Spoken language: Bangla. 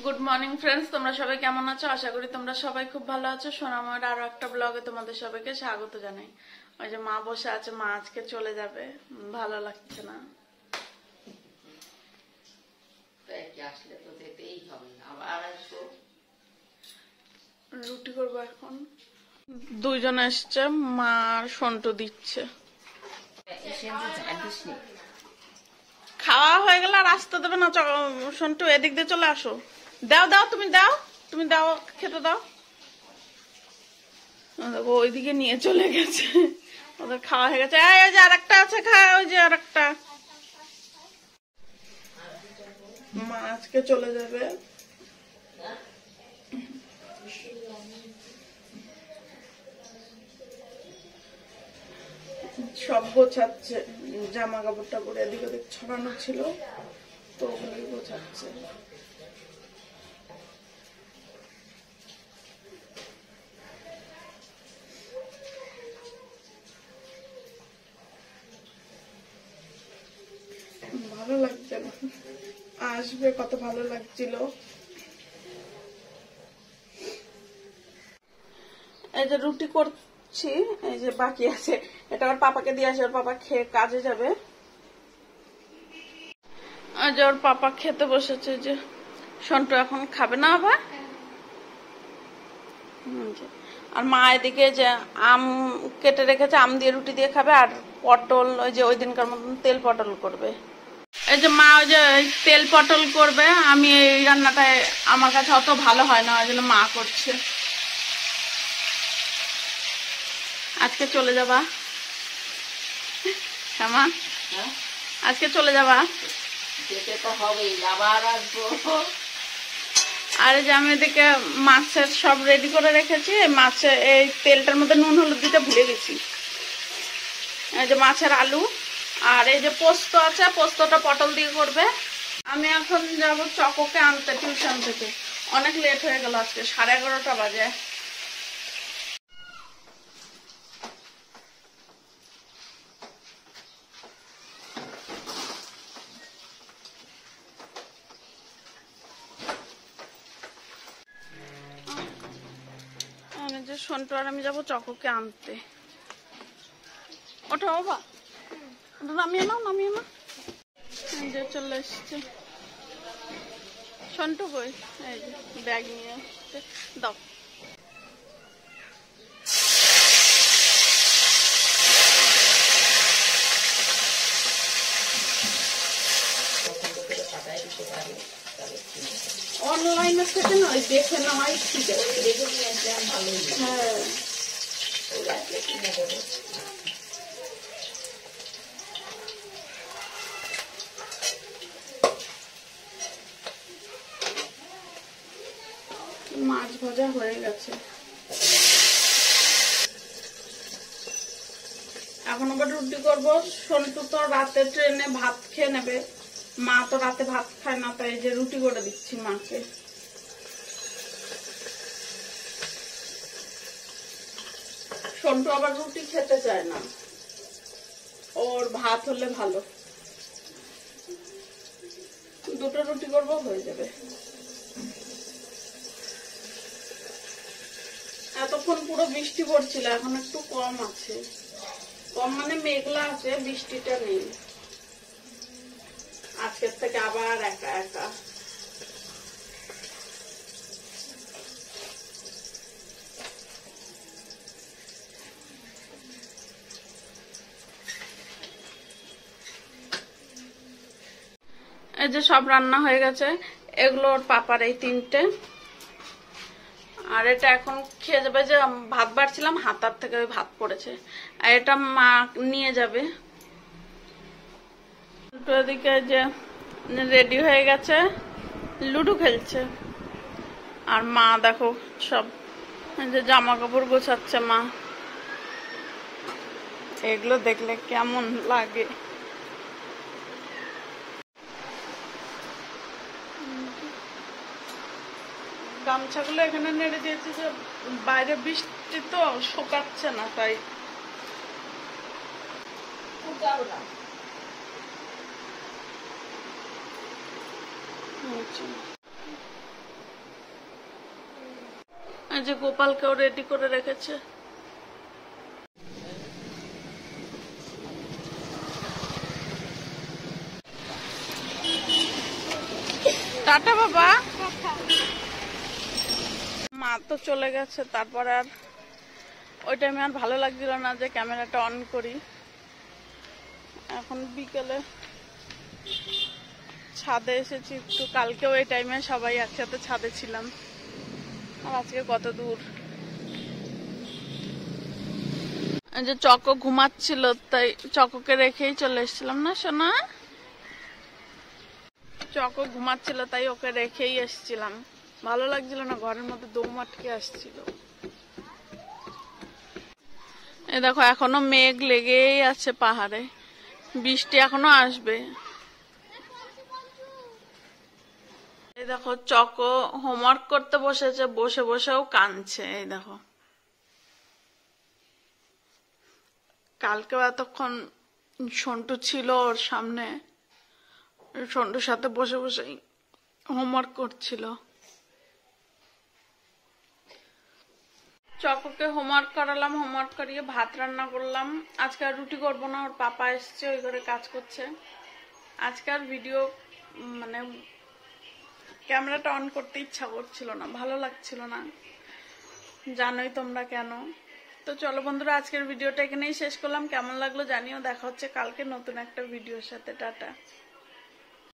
গুড মর্নিং ফ্রেন্ডস, তোমরা সবাই কেমন আছো? আশা করি তোমরা সবাই খুব ভালো আছো। সোনামার আরো একটা ব্লগে তোমাদের সবাইকে স্বাগত জানাই। ওই যে মা বসে আছে, মা আজকে চলে যাবে, ভালো লাগছে না। রুটি করবো এখন। দুইজন এসছে, মা আর সন্টু দিচ্ছে। খাওয়া হয়ে গেলে আর আসতে দেবে না। সন্টু এদিক দিয়ে চলে আসো। দাও দাও, তুমি দাও, তুমি দাও, খেতে দাও। ওইদিকে নিয়ে চলে গেছে, ওদের খাওয়া হয়ে গেছে। ওই যে আরেকটা আছে, খায়। ওই যে আরেকটা। মা আজকে চলে যাবে। সব গোছাচ্ছে, জামা কাপড় টাপড় এদিক ওদিক ছড়ানো ছিল, তো ওগুলোই গোছাচ্ছে। ভালো লাগছে না, আসবে কত ভালো লাগছিল। এই যে রুটি করছি, এই যে বাকি আছে, এটা ওর পাপাকে দিয়ে আসে, ওর পাপা খেয়ে কাজে যাবে। আর যে ওর পাপা খেতে বসেছে, যে সন্টু এখন খাবে না আবার। আর মা এদিকে যে আম কেটে রেখেছে, আম দিয়ে রুটি দিয়ে খাবে। আর পটল, ওই যে ওই দিনকার মতন তেল পটল করবে। এই যে মা ওই যে তেল পটল করবে। আমি এই রান্নাটায় আমার কাছে অত ভালো হয় না, ওই জন্য মা করছে। আজকে চলে যাবা? হ্যাঁ মা, আজকে চলে যাবা? যেতে তো হবেই, আবার আসবো। আর এই যে আমি এদিকে মাছের সব রেডি করে রেখেছি। মাছে এই তেলটার মধ্যে নুন হলুদ দিতে ভুলে গেছি। এই যে মাছের আলু, আর এই যে পোস্ত আছে, পোস্তটা পটল দিয়ে করবে। আমি এখন যাব চকোকে আনতে টিউশন থেকে। অনেক লেট হয়ে গেল, আজকে 11:30 বাজে। যে সন্টু আর আমি যাবো চকোকে আনতে। ওঠো বাবা, নামিয়ে নাও, নামিয়ে নাও। যে চলে এসছে সন্টু। কই? এই যে ব্যাগ নিয়ে দাও। অনলাইনে থেকে নয়, দেখে নেওয়াই ঠিক আছে। দেখে নিয়ে আসলে ভালো। হ্যাঁ, মাছ ভাজা হয়ে গেছে। এখন আবার রুটি করবো। সন্টু তো রাতে ট্রেনে ভাত খেয়ে নেবে, মা তো রাতে ভাত খায় না, তাই যে রুটি করে দিচ্ছি মাকে। সন্টু আবার রুটি খেতে চায় না, ওর ভাত হলে ভালো। দুটো রুটি করবো, হয়ে যাবে। এতক্ষণ পুরো বৃষ্টি পড়ছিল, এখন একটু কম আছে। কম মানে মেঘলা আছে, বৃষ্টিটা নেই। আজকের থেকে আবার একা একা। এই যে সব রান্না হয়ে গেছে। এগুলো ওর পাপার, এই 3টে। আর এটা এখন খেয়ে যাবে। যে ভাত বাড়ছিলাম, হাতার থেকে ওই ভাত পড়েছে, আর এটা মা নিয়ে যাবে। এদিকে যে রেডি হয়ে গেছে, লুডো খেলছে। আর মা দেখো সব যে জামা কাপড় গোছাচ্ছে মা। এগুলো দেখলে কেমন লাগে। গামছাগুলো এখানে নেড়ে দিয়েছি, যে বাইরে বৃষ্টি তো শুকাচ্ছে না, তাই। এই যে গোপালকেও রেডি করে রেখেছে। টাটা বাবা। মা তো চলে গেছে, তারপরে আর ওই টাইমে আর ভালো লাগছিল না যে ক্যামেরাটা অন করি। এখন বিকেলে ছাদে এসেছি একটু, কালকেও এই টাইমে সবাই একসাথে ছাদে ছিলাম, আর আজকে কত দূর। এই যে চকো ঘুমাচ্ছিল, তাই চকোকে রেখেই চলে এসেছিলাম না সোনা। চকো ঘুমাচ্ছিল তাই ওকে রেখেই এসেছিলাম, ভালো লাগছিল না, ঘরের মধ্যে দম আটকে আসছিল। এই দেখো এখনো মেঘ লেগেই আছে পাহাড়ে, বৃষ্টি এখনো আসবে। এই দেখো চকো হোমওয়ার্ক করতে বসেছে, বসে বসেও কাঁদছে। এই দেখো কালকেও এতক্ষণ সন্টু ছিল ওর সামনে, সন্টুর সাথে বসে বসেই হোমওয়ার্ক করছিল। চকোকে হোমওয়ার্ক করালাম, হোমওয়ার্ক করিয়ে ভাত রান্না করলাম। আজকে আর রুটি করবো না, ওর পাপা এসছে, ওই ঘরে কাজ করছে। আজকে আর ভিডিও মানে ক্যামেরাটা অন করতে ইচ্ছা করছিল না, ভালো লাগছিল না, জানোই তোমরা কেন। তো চলো বন্ধুরা, আজকের ভিডিওটা এখানেই শেষ করলাম। কেমন লাগলো জানিও, দেখা হচ্ছে কালকে নতুন একটা ভিডিওর সাথে। টাটা।